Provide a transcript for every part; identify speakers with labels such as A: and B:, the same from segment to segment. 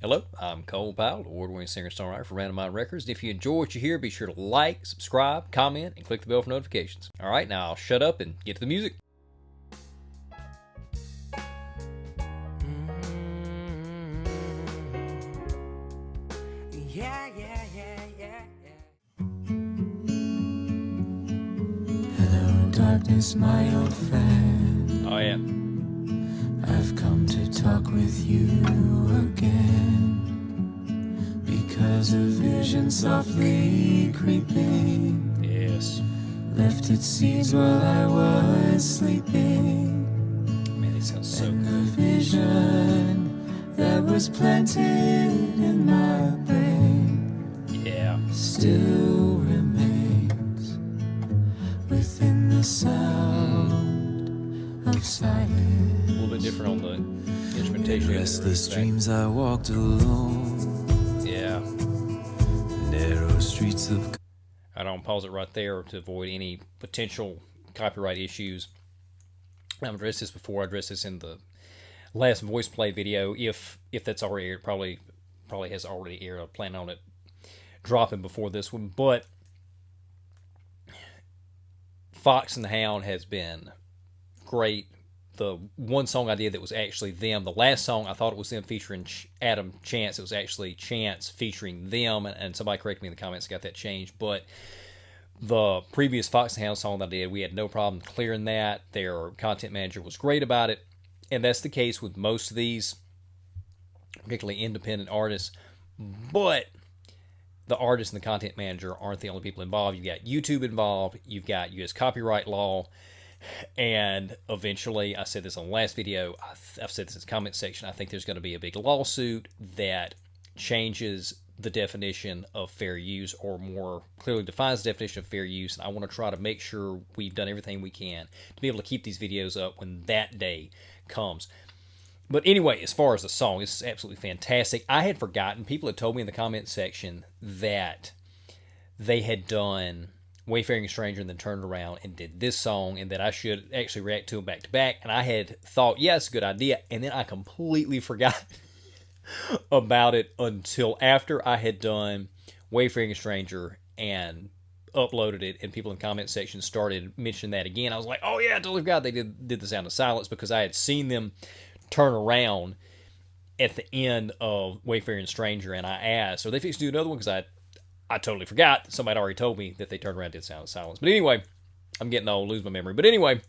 A: Hello, I'm Powell, award-winning singer-songwriter for Random Mind Records. If you enjoy what you hear, be sure to like, subscribe, comment, and click the bell for notifications. All right, now I'll shut up and get to the music.
B: Hello, darkness, my old friend.
A: Oh, yeah.
B: I've come to talk with you again, because a vision softly creeping
A: Yes.
B: left its seeds while I was sleeping.
A: Man, it sounds so
B: And the
A: good.
B: vision that was planted in my brain
A: Yeah.
B: still remains within the sound of silence.
A: A little bit different on the instrumentation.
B: In restless dreams I walked alone,
A: Yeah.
B: narrow streets of...
A: I don't pause it right there to avoid any potential copyright issues. I've addressed this before. I addressed this in the last voice play video. If that's already aired, probably has already aired. I plan on it dropping before this one. But Fox and the Hound has been great. The one song I did that was actually them. The last song, I thought it was them featuring Adam Chance. It was actually Chance featuring them, and somebody corrected me in the comments, got that changed. But the previous Fox and Hound song that I did, we had no problem clearing that. Their content manager was great about it, and that's the case with most of these, particularly independent artists. But the artist and the content manager aren't the only people involved. You've got YouTube involved. You've got U.S. copyright law. And eventually, I said this on the last video, I've said this in the comment section, I think there's going to be a big lawsuit that changes the definition of fair use, or more clearly defines the definition of fair use. And I want to try to make sure we've done everything we can to be able to keep these videos up when that day comes. But anyway, as far as the song, this is absolutely fantastic. I had forgotten, people had told me in the comment section that they had done Wayfaring Stranger and then turned around and did this song, and that I should actually react to them back to back. And I had thought, yeah, it's a good idea, and then I completely forgot about it until after I had done Wayfaring Stranger and uploaded it, and people in the comment section started mentioning that again. I was like, oh yeah, I totally forgot they did the Sound of Silence, because I had seen them turn around at the end of Wayfaring Stranger, and I asked, are they fixing to do another one? Because I totally forgot. Somebody already told me that they turned around and did Sound of Silence. But anyway, I'm getting old, lose my memory. But anyway,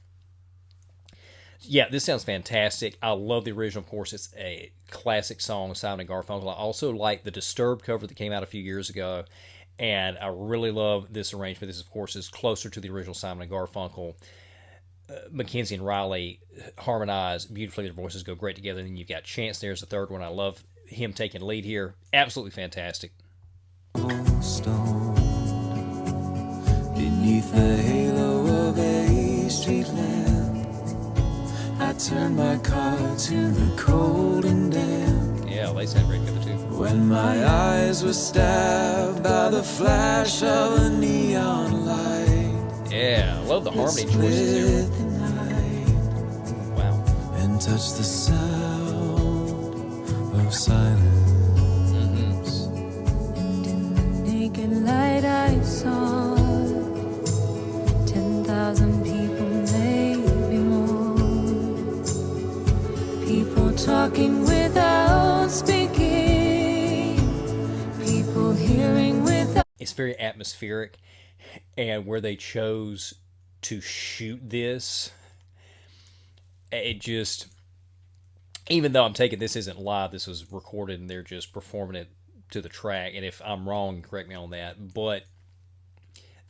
A: yeah, this sounds fantastic. I love the original. Of course, it's a classic song, Simon and Garfunkel. I also like the Disturbed cover that came out a few years ago, and I really love this arrangement. This, of course, is closer to the original Simon and Garfunkel. Mackenzie and Riley harmonize beautifully. Their voices go great together. And then you've got Chance there as the third one. I love him taking lead here. Absolutely fantastic.
B: Stone beneath the halo of a street lamp, I turned my car to the cold and damp.
A: Yeah, they sound great together too.
B: When my eyes were stabbed by the flash of a neon light,
A: Yeah, I love the harmony choices
B: lit
A: there.
B: the night
A: Wow.
B: and touched the sound of silence. Light I saw 10,000 people, maybe more. People talking without speaking. People hearing without...
A: It's very atmospheric, and where they chose to shoot this, it just, even though I'm taking this isn't live, this was recorded and they're just performing it to the track, and if I'm wrong, correct me on that, but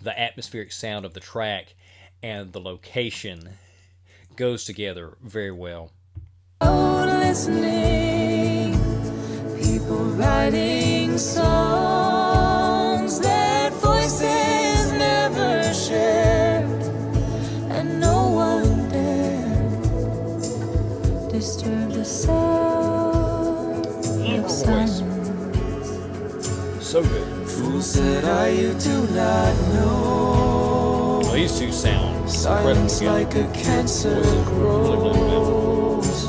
A: the atmospheric sound of the track and the location goes together very well.
B: Listening, people writing songs that voices never shared, and no one dared disturb the sound of silence.
A: So good.
B: Fool said I, you do not know.
A: Well, these two sound incredible
B: Silence
A: together.
B: like a cancer
A: Voices really, really good.
B: grows.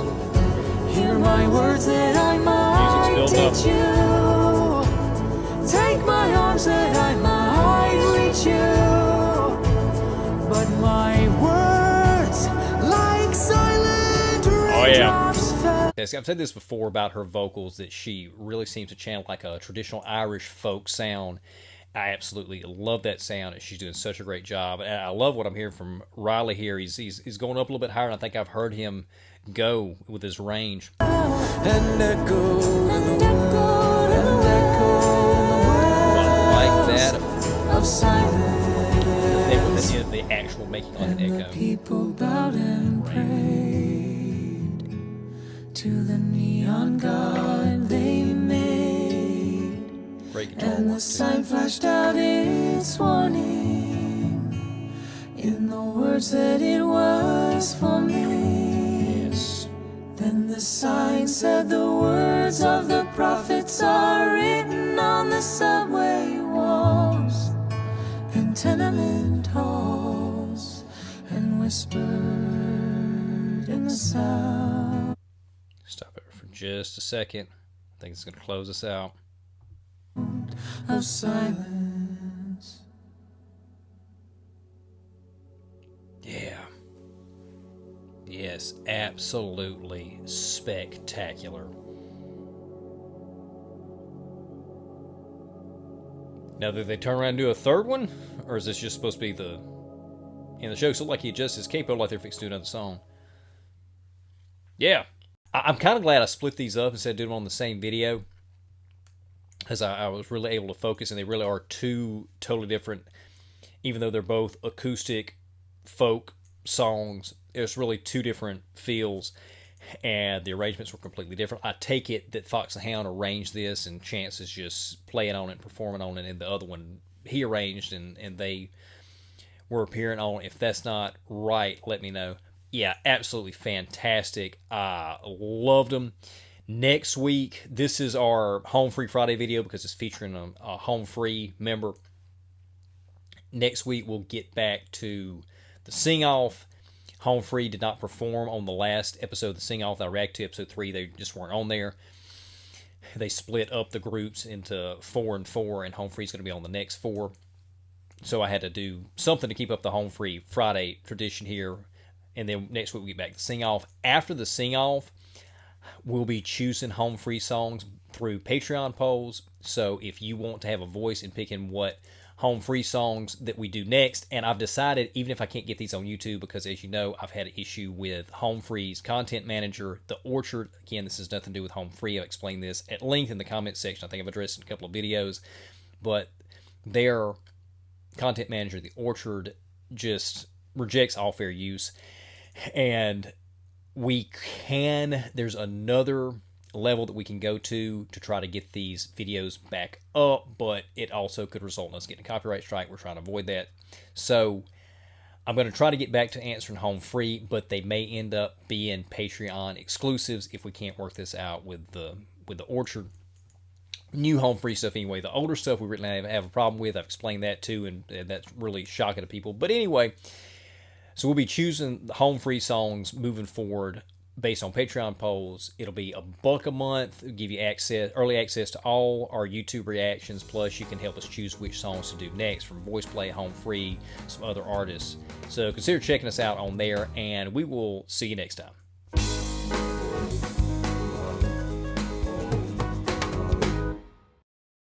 B: Hear my words that I might
A: building up.
B: teach you. Take my arms that I might reach you. But my words, like silent raindrops, fell.
A: Yes, I've said this before about her vocals, that she really seems to channel like a traditional Irish folk sound. I absolutely love that sound, and she's doing such a great job. And I love what I'm hearing from Riley here. He's going up a little bit higher, and I think I've heard him go with his range.
B: And echo, and
A: I like that
B: of silence.
A: with the actual making like an
B: And the
A: echo.
B: people bowed and prayed to the neon god they made.
A: Great guitar
B: And the
A: work.
B: sign flashed out its warning in the words that it was for me.
A: Yes.
B: Then the sign said the words of the prophets are written on the subway walls and tenement halls and whispered in the sound
A: Stop it for just a second. I think it's going to close us out.
B: of silence.
A: Yeah. Yes, absolutely spectacular. Now, did they turn around and do a third one? Or is this just supposed to be the... In the show, so like he adjusts his capo like they're fixing to do another song. Yeah. I'm kind of glad I split these up instead of doing them on the same video. Because I was really able to focus, and they really are two totally different, even though they're both acoustic folk songs. There's really two different feels, and the arrangements were completely different. I take it that Fox and Hound arranged this, and Chance is just playing on it and performing on it, and the other one he arranged, and they were appearing on. If that's not right, let me know. Yeah, absolutely fantastic. I loved them. Next week, this is our Home Free Friday video because it's featuring a Home Free member. Next week, we'll get back to the sing-off. Home Free did not perform on the last episode of the sing-off that I reacted to, episode 3. They just weren't on there. They split up the groups into 4 and 4, and Home Free is going to be on the next 4. So I had to do something to keep up the Home Free Friday tradition here. And then next week, we get back to sing-off. After the sing-off, we'll be choosing Home Free songs through Patreon polls. So if you want to have a voice in picking what Home Free songs that we do next, and I've decided, even if I can't get these on YouTube, because as you know, I've had an issue with Home Free's content manager, The Orchard. Again, this has nothing to do with Home Free. I've explained this at length in the comment section. I think I've addressed it in a couple of videos. But their content manager, The Orchard, just rejects all fair use. And there's another level that we can go to try to get these videos back up, but it also could result in us getting a copyright strike. We're trying to avoid that. So I'm going to try to get back to answering Home Free, but they may end up being Patreon exclusives if we can't work this out with the Orchard. New Home Free stuff anyway. The older stuff we really have a problem with. I've explained that too, and that's really shocking to people. But anyway, so we'll be choosing Home Free songs moving forward based on Patreon polls. It'll be $1 a month. It'll give you early access to all our YouTube reactions. Plus, you can help us choose which songs to do next from Voice Play, Home Free, some other artists. So consider checking us out on there, and we will see you next time.